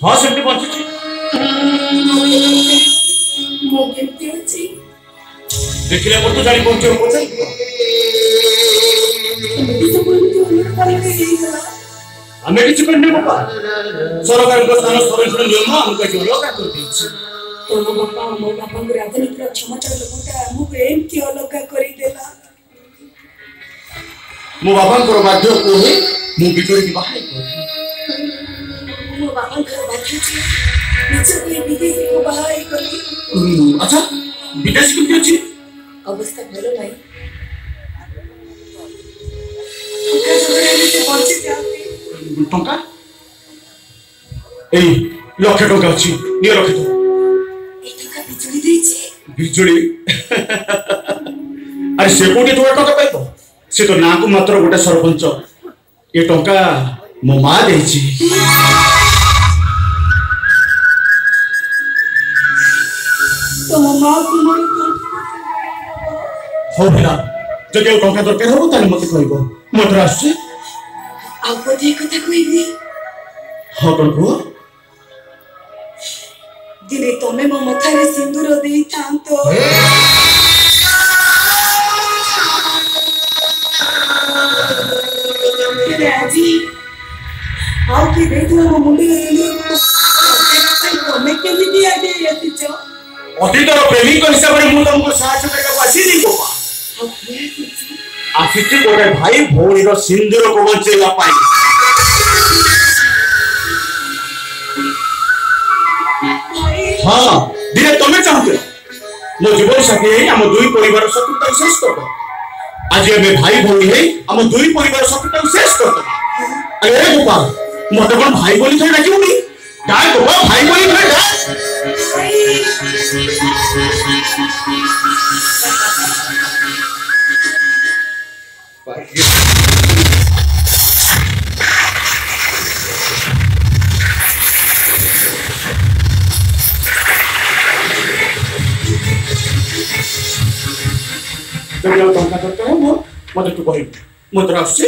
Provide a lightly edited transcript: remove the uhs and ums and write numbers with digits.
हाँ सेमती बंचुची मो केमती अछि देखिले मत जानि पहुंचे हो जाई हमें किसी करने बापा सरकार को स्थान संरक्षण नियम हमको जो लगा कर दीछि तो बापा मो बापा को राजनीति क्षमता लोकटा हमको एम की अलग करी देला मो बाबा को बाध्य को है मु बिटोरी की बाहर को मो बापा को बाध्य छी निचे भी विदेश को बाहर करी अच्छा विदेश की अछि अवस्था भलो नहीं टका जोड़े से पहुंचे जाते टका ए लक्ष टका अछि ये रख दो ए टका बिजुली देछि बिजुली अरे से कोटी टका पाइबो से तो ना को मात्र गोटे सरपंच ये टका मो मां देछि तो मां को मन हो भला जदि टका दरकार हो ताले मते कहबो मत्र आछे आप दे कथा कहबी हां कोन को दिने तमे मो मथारे सिंदूर देई थांतो राजी आओ की देखो मो मुंडी ले तमे केली दिया दे यतिचो अतीतर प्रेमी को हिसाब रे मु तुमको साहाय्य करके आसी नहीं बाबा आसिची गोटे भाई भौणी रो सिंदूर को बचेला पाई हाँ दिने तमे चाहते मो जीवन साथी है हम दुई परिवार शत्रुता शेष कर दो आज हमें भाई भौणी है हम दुई परिवार शत्रुता शेष कर दो अरे गोपाल मते कोन भाई बोली थे डाकिउ नी डाक तो भाई बोली थे डाक टका दरकार हो मते तू कहि मत राखछि